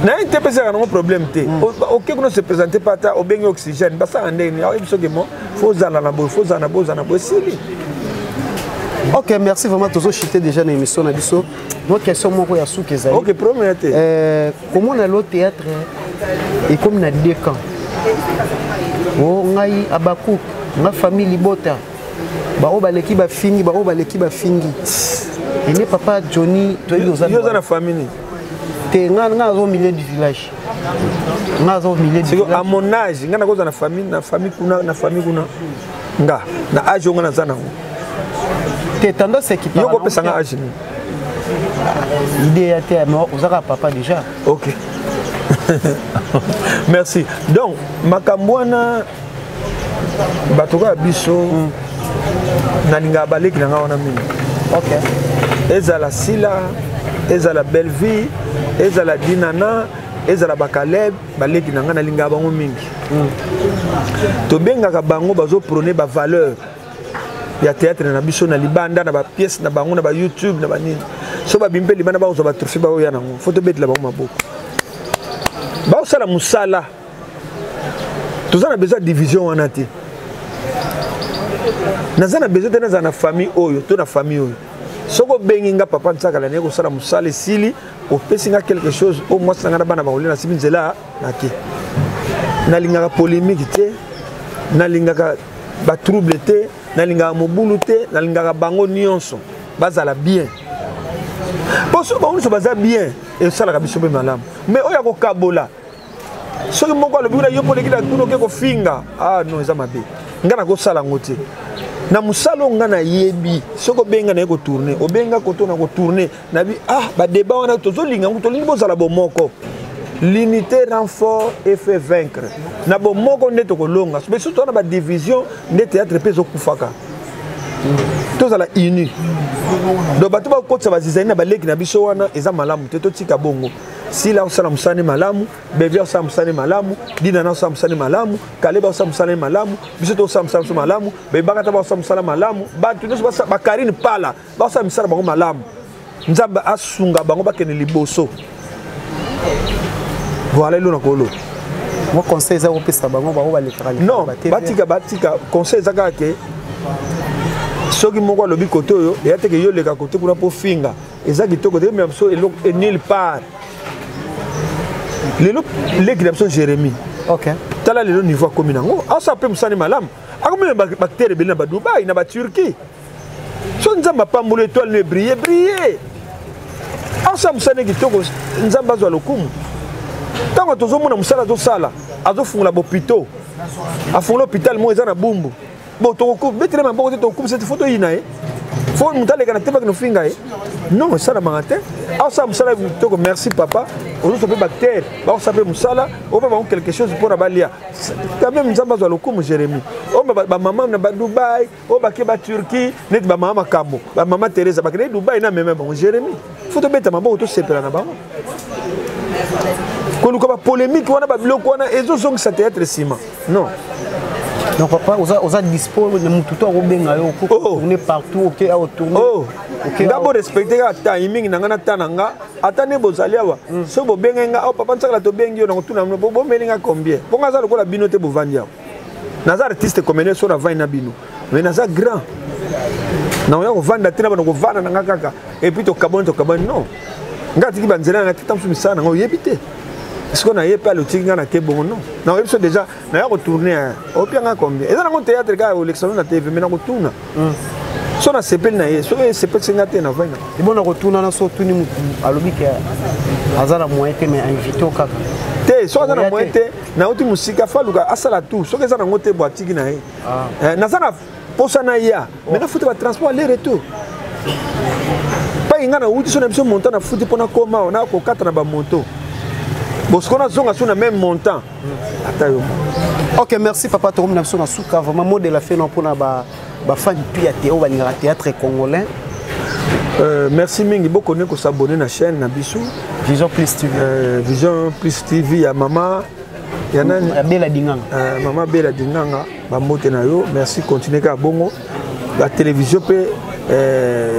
Na NTPC a un problème te. OK que nous se présenter pas ta au bengi oxygène, ba ça ndeni. Ya biso ke mo faut zala na bo, faut zana bo sili. OK, merci vraiment tous chité déjà dans l'émission na biso. Notre question moko ya sou kezali. OK, promettez. Comment on a le théâtre et comme na deux camps. Oh ngai abaku, nga famille libota. Ba o baleki ba fingi, ba o baleki ba fingi. Et ne papa Johnny, tu es dans la famille. Tu es au milieu du village. À mon âge, je suis dans la famille, na famille kuna. Nga, na âge on a zana. Tu es tendance qui parle. Yo ko pesa âge ni. L'idée était mort, vous avez papa déjà. OK. Merci. Donc, makambwana batoka biso na linga baleki na nga mini. OK. Ezala Sila, ezala Belleville, ezala Dinana, ezala Bakaleb, baleki na nga na linga bango mingi. To benga bango bazo prôner ba valeur ya théâtre na biso na libanda na ba pièce na bango na ba YouTube na ba nini. So ba bimpe libanda ba zo ba trophée ba ya nango. Faut to betela bango maboko. Ba osala musala. Tozana besoin division wana te. Nazana besoin de na famille oyo, to na famille oyo. Soko benginga papa nsaka la neko sala musale sili, opesinga quelque chose au moins sanga bana ba olina siminzela nake. Na lingaka polémique te, na lingaka ba trouble te, na lingaka mobulu te, na lingaka bango nyonso. Bazala bien. Poso ba uniso baza bien et sala ka biso be malamu. Mais oya ko kabola. Soki moko lo bula yo poleki la kuno ke ko finga. Ah non, eza mabe. Ngana ko sala ngote. Na musalo ngana yebi soko benga na ko tourner obenga ko to na ko tourner na bi ba débat wana tozo linga to lingo zala bomoko l'unité renfort et fait vaincre na bomoko ndeto ko longa mais surtout na ba division ne théâtre peso kufaka to zala uni do bato ba ko tsa ba zizana ba leki na biso wana eza malamu te to tika bongo Sila osala musane malamu, Bevia osala musane malamu, Dinana osala musane malamu, Kaleba osala musane malamu, Bisoto osala musane malamu, Bebakata osala musane malamu, Bantu nyonso bakarine pala, osala misala bango malamu. Nzamba asunga bango bakene liboso. Voilà lo nakolo. Moi conseil za opesa bango ba lekala. Non, batika conseil za kake. Soki moko lobi koto yo, ya teke yo leka koto kuna po finga. Eza kitoko te même so elo nulle part. L'équipe Jérémy. OK. Tala le niveau comme nango. Asa pe musani malam. Akomi bactéries belina ba Dubaï na ba Turquie. So nzamba pambolo étoile ne briller. Asa musani kitoko nzamba zo lokumu. Tango tozo mona musala to sala, azo fungula bopito. Afungula hôpital mo eza na bumbu. Bo to ko betre ma bo to ko cette photo ina faut mutale kana teba no finga non ça la mangate asa musala to merci papa on peut bactère ba on s'appelle musala on va avoir quelque chose pour abalia quand même nzamba zo lokumu Jérémy o ba maman na ba Dubaï o ba ke ba Turquie net ba mama kambo ba maman Teresa ba ke Dubaï na même bon Jérémy faut te beta mabo to sepela na bango ko luka ba polémique wana ba biloko wana ezo zonga sa théâtre ciment non. Donc papa, vous êtes dispo de tout au benga yo tourner partout OK à tourner. OK. D'abord respecter la timing nanga tananga atane bozalia wa. So bo benga papa nsaka to bengi yo na tuna bo melinga combien. Bonga za lokola bino te bovandia. Naza artiste comme ne so na vaina bino. Mais naza grand. Na yo vanda tena bana ko vanda nanga kaka et puis to kabon non. Ngati ki banzela na titamsu misana ngo yebite. Est-ce qu'on a eu pas le tigre na kebon non? Non, il faut déjà na retourner au pire combien. Et dans un théâtre gars au l'examen na TV mais na retourna. So na sepel na ye, so sepel singate na vaina. Et bon na retourna na so tuni mutu alobi ke azala moite mais invité au kaka. Te so azala moite na uti musika faluka asala tout. So ke za na ngote boatiki na ye. Na za na posa na ya. Mais na futa ba transport aller retour. pas inga na uti so na biso montant na futi pona koma on a ko 4 na ba moto bosko na zonga so na même montant atayo. OK, merci papa Torom na biso na suka vraiment mot de la fin non pona ba fan pia théo ba ninga théâtre congolais. Merci mingi beaucoup de s'abonner à la chaîne Nabisu Vision Plus TV. Vision Plus TV ya mama ya nani Bella Dinganga. Mama Bella Dinganga ba moté na yo merci continuer ka bongo la télévision peut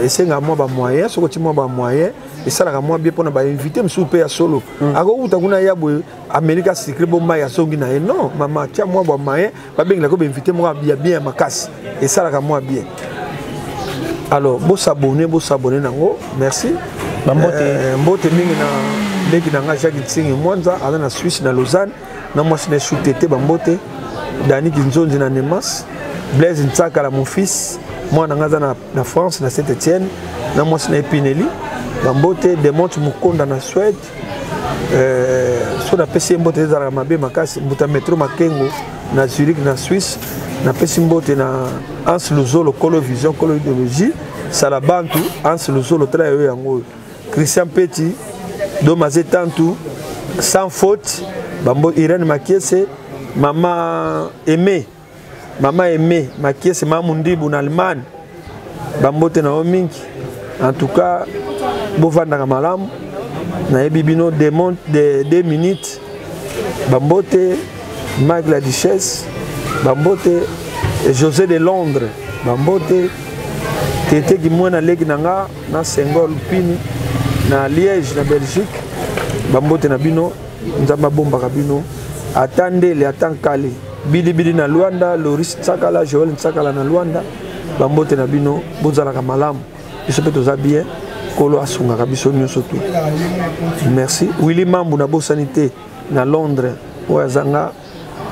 esenga moi ba moyen soko ti moi ba moyen et ça la moi bien pour na ba inviter monsieur pe ya solo ako uta kuna ya boy America secret bomba ya songi na non mama tia moi ba moyen ba benga ko ba inviter moi bien makasi et ça la moi bien. Alors, vous s'abonnez nango, merci. Mbote mingi na leki na Jacques Tsingi Mwanza, ala na Suisse na Lausanne, na moi c'est sous-tété bambote, Dani Kinzonzi na Nemas, Blaise Ntsaka mon fils, moi na ngaza na France na Saint-Étienne, na moi c'est Epineli, bambote Demonte Mukonda na Suède. So na pesi mbote za mabe makasi, mbuta metro Makengo na Zurich na Suisse. Na pesi mbote na Ans Luzolo Colo Vision Colo Idéologie Salabantu Ans Luzolo trayo yango Christian Petit Domazé Tantu Sans Faute Bambo Irène Makiese Mama Aimé Makiese Mamundibu en Allemagne Bambote na Ominki en tout cas Bovanda Malam na Ebibino de 2 minutes Bambote Mike la Duchesse Bambote José de Londres Bambote Tete Gimona Legi Nanga na Senghor Pini na Liège na Belgique Bambote na bino Nzamba Bomba Kabino Atandele Atankale Bili na Luanda Loris Tsakala Joel Tsakala na Luanda Bambote na bino Bozala Kamalamu biso pe toza bien kolo asunga kabiso nyonso tu merci Willy Mambu na Bo Sanité na Londres Oazanga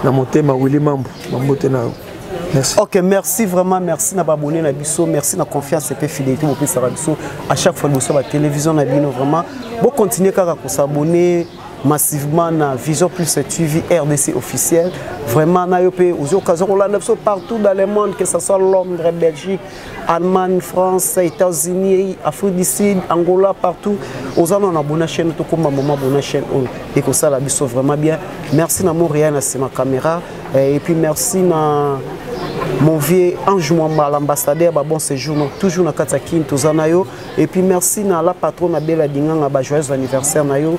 na motema Willy Mambu Bambote na merci. OK, merci vraiment, merci na abonné na biso, merci na confiance et fidélité au pays Sarabiso. À chaque fois que vous la télévision na bino vraiment, vous continuez à s'abonner massivement na Vision Plus TV RDC officiel. Vraiment na yopé aux occasions on l'a partout dans le monde, que ce soit Londres, Belgique, Allemagne, France, États-Unis, Afrique du Sud, Angola, partout. Aux gens on a bonne chaîne tout comme maman bonne chaîne et que ça la biso vraiment bien. Merci na Montréal na c'est ma caméra et puis merci na mon vieux Ange Mwamba, l'ambassadeur, bon séjour, toujours na Katakin, Tozanayo. Et puis merci na la patronne Bella Dinganga, joyeux anniversaire nayo.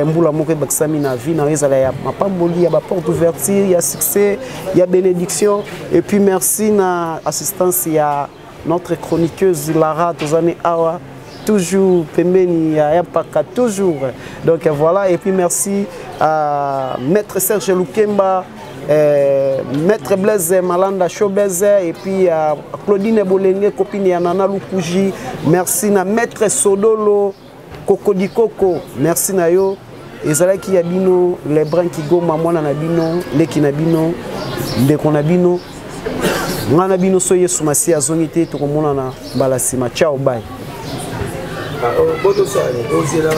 Mboula Moké Baksami na vie, na Rezala ya Mapamboli, ya porte d'ouverture, ya succès, ya bénédiction. Et puis merci na assistance ya notre chroniqueuse Lara Tozane Awa, toujours Pembeni, ya Paka, toujours. Donc voilà, et puis merci à Maître Serge Lukemba. Maître Blaise Malanda Chobeze et puis Claudine Bolenge copine ya Nana Lukuji, merci na Maître Sodolo Kokodi Koko, merci na yo ezalaki ya bino les brans qui goma mwana na bino leki na bino ndeko na bino ngana bino so yesu masi azongite to komona na balasima. Ciao, bye. Bodo sale ozela